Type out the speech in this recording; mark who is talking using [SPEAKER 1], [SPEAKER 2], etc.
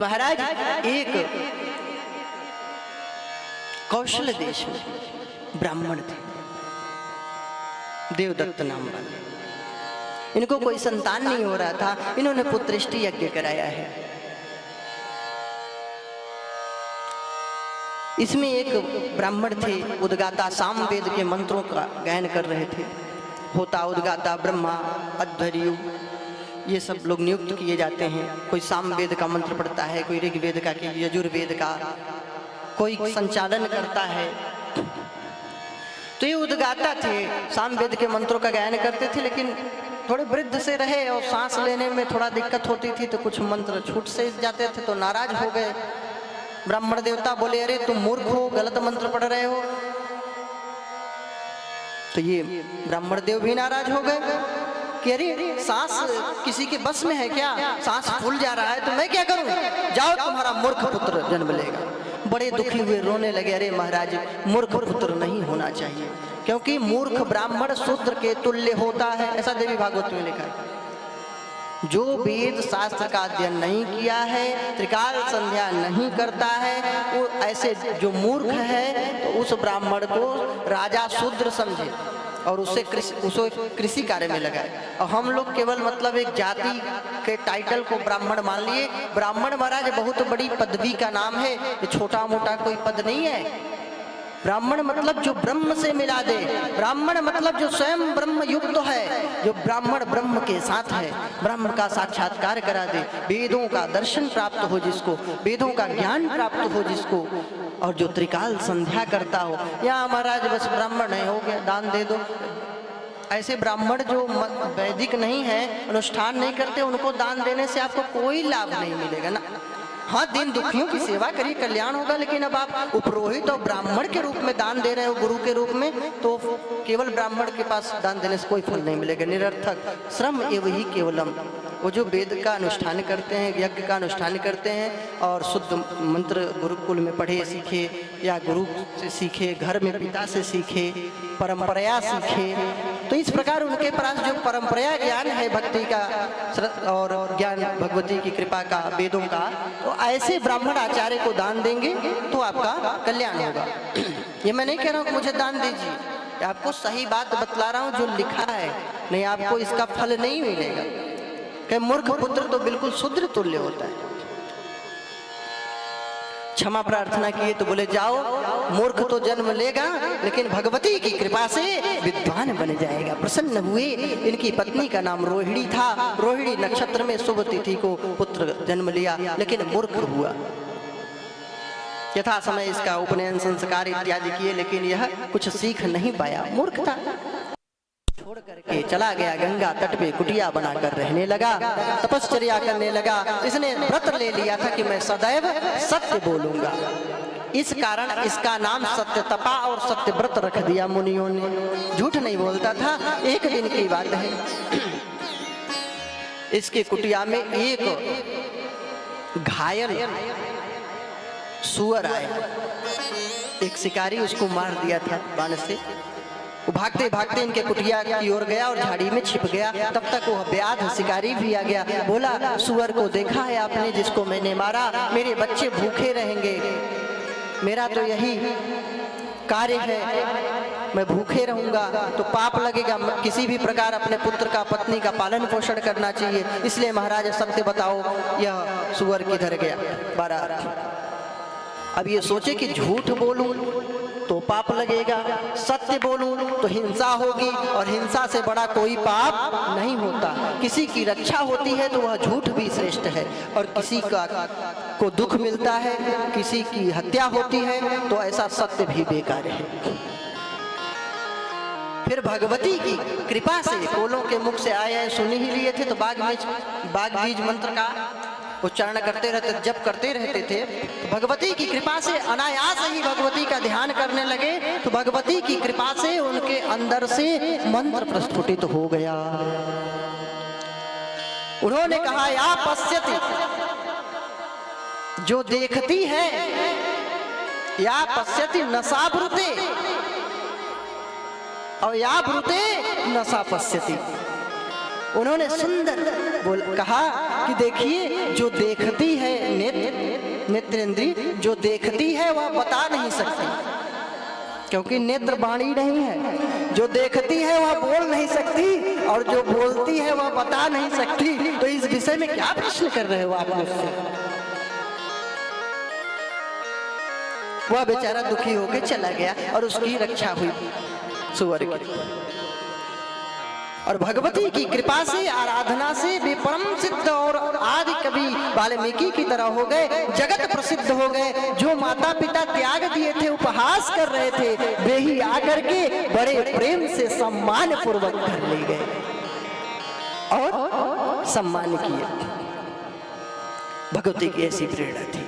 [SPEAKER 1] महाराज एक कौशल देश में ब्राह्मण थे, देवदत्त नाम वाले। इनको कोई संतान नहीं हो रहा था, इन्होंने पुत्रष्टि यज्ञ कराया है। इसमें एक ब्राह्मण थे, उद्गाता सामवेद के मंत्रों का गायन कर रहे थे। होता उद्गाता ब्रह्मा, अध्वर्यु, ये सब लोग नियुक्त किए जाते हैं। कोई सामवेद का मंत्र पढ़ता है, कोई ऋग्वेद का, कोई यजुर्वेद का, कोई संचालन करता है। तो ये उद्गाता थे, सामवेद के मंत्रों का गायन करते थे, लेकिन थोड़े वृद्ध से रहे और सांस लेने में थोड़ा दिक्कत होती थी, तो कुछ मंत्र छूट से जाते थे, तो नाराज हो गए। ब्राह्मण देवता बोले, अरे तुम मूर्ख हो, गलत मंत्र पढ़ रहे हो। तो ये ब्राह्मण देव भी नाराज हो गए कि अरे सांस किसी के बस में है क्या? सांस फूल जा रहा है तो मैं क्या करूं? जाओ, तुम्हारा मूर्ख पुत्र जन्म लेगा। बड़े दुखी हुए, रोने लगे। अरे महाराज, मूर्ख पुत्र नहीं होना चाहिए, क्योंकि मूर्ख ब्राह्मण शूद्र के तुल्य होता है, ऐसा देवी भागवत में लिखा है। जो वेद शास्त्र का अध्ययन नहीं किया है, त्रिकाल संध्या नहीं करता है, वो ऐसे जो मूर्ख है, तो उस ब्राह्मण को राजा शूद्र समझे और उससे कृषि कार्य में लगाए। और हम लोग केवल मतलब एक जाति के टाइटल को ब्राह्मण मान लिए। ब्राह्मण महाराज बहुत बड़ी पदवी का नाम है, ये छोटा मोटा कोई पद नहीं है। ब्राह्मण मतलब जो ब्रह्म से मिला दे, ब्राह्मण मतलब जो स्वयं ब्रह्म युक्त है, जो ब्राह्मण ब्रह्म के साथ है, ब्रह्म का साक्षात्कार करा दे, वेदों का दर्शन प्राप्त हो जिसको, वेदों का ज्ञान प्राप्त हो जिसको, और जो त्रिकाल संध्या करता हो। या महाराज बस ब्राह्मण है, हो गया, दान दे दो। ऐसे ब्राह्मण जो वैदिक नहीं है, अनुष्ठान नहीं करते, उनको दान देने से आपको कोई लाभ नहीं मिलेगा ना। हाँ, दिन दुखियों की सेवा करिए, कल्याण होगा, लेकिन अब आप उपरोहित और ब्राह्मण के रूप में दान दे रहे हो, गुरु के रूप में, तो केवल ब्राह्मण के पास दान देने से कोई फल नहीं मिलेगा, निरर्थक। श्रम एवं ही केवलम। वो जो वेद का अनुष्ठान करते हैं, यज्ञ का अनुष्ठान करते हैं और शुद्ध मंत्र गुरुकुल में पढ़े सीखे, या गुरु से सीखे, घर में पिता से सीखे, परंपरा सीखे, तो इस प्रकार उनके पास जो परंपरा ज्ञान है भक्ति का और ज्ञान भगवती की कृपा का, वेदों का, तो ऐसे ब्राह्मण आचार्य को दान देंगे तो आपका कल्याण होगा। ये मैं नहीं कह रहा हूँ कि मुझे दान दीजिए, आपको सही बात बतला रहा हूँ जो लिखा है, नहीं आपको इसका फल नहीं मिलेगा। कि मूर्ख पुत्र तो बिल्कुल शूद्र तुल्य होता है। क्षमा प्रार्थना किए तो बोले, जाओ, मूर्ख तो जन्म लेगा, लेकिन भगवती की कृपा से विद्वान बन जाएगा। प्रसन्न हुए। इनकी पत्नी का नाम रोहिणी था। रोहिणी नक्षत्र में शुभ तिथि को पुत्र जन्म लिया, लेकिन मूर्ख हुआ। यथा समय इसका उपनयन संस्कार इत्यादि किए, लेकिन यह कुछ सीख नहीं पाया, मूर्ख था। छोड़ करके चला गया, गंगा तट पे कुटिया बनाकर रहने लगा, तपश्चर्या करने लगा। इसने व्रत ले लिया था कि मैं सदैव सत्य बोलूंगा। इस कारण इसका नाम सत्य तपा और सत्य व्रत रख दिया मुनियों ने। झूठ नहीं बोलता था। एक दिन की बात है, इसके कुटिया में एक घायल सुअर आया। एक शिकारी उसको मार दिया था बाण से। वो भागते भागते इनके कुटिया की ओर गया और झाड़ी में छिप गया। तब तक वो व्याध शिकारी भी आ गया। बोला, सुअर को देखा है आपने जिसको मैंने मारा? मेरे बच्चे भूखे रहेंगे, मेरा तो यही कार्य है, मैं भूखे रहूंगा तो पाप लगेगा। किसी भी प्रकार अपने पुत्र का, पत्नी का पालन पोषण करना चाहिए। इसलिए महाराज सत्य बताओ, यह सुअर किधर गया? बारात। अब ये सोचे कि झूठ बोलूं तो पाप लगेगा, सत्य बोलूं तो हिंसा होगी, और हिंसा से बड़ा कोई पाप नहीं होता। किसी की रक्षा होती है तो वह झूठ भी श्रेष्ठ है, और किसी को दुख मिलता है, किसी की हत्या होती है तो ऐसा सत्य भी बेकार है। फिर भगवती की कृपा से कोलों के मुख से आए सुन ही लिए थे, तो बाग बीज मंत्र का उच्चारण करते रहते, जप करते रहते थे। तो भगवती की कृपा से अनायास ही भगवती का ध्यान करने लगे, तो भगवती की कृपा से उनके अंदर से मंत्र प्रस्फुटित हो गया। उन्होंने कहा, या पश्यति, जो देखती है, या पश्यति नसा ब्रुते, और या ब्रुते नसा पश्यति। उन्होंने सुंदर कहा कि देखिए जो देखती है नेत्रेंद्री, जो देखती है वह बता नहीं सकती, क्योंकि नेत्र वाणी नहीं है। जो देखती है वह बोल नहीं सकती, और जो बोलती है वह बता नहीं सकती। तो इस विषय में क्या प्रश्न कर रहे हो आप मुझसे? वह बेचारा दुखी होकर चला गया और उसकी रक्षा हुई सुअर की। और भगवती की कृपा से, आराधना से वे परम सिद्ध और आदि कवि वाल्मीकि की तरह हो गए, जगत प्रसिद्ध हो गए। जो माता पिता त्याग दिए थे, उपहास कर रहे थे, वे ही आकर के बड़े प्रेम से सम्मान पूर्वक घर ले गए और सम्मान किए। भगवती की ऐसी प्रेरणा थी।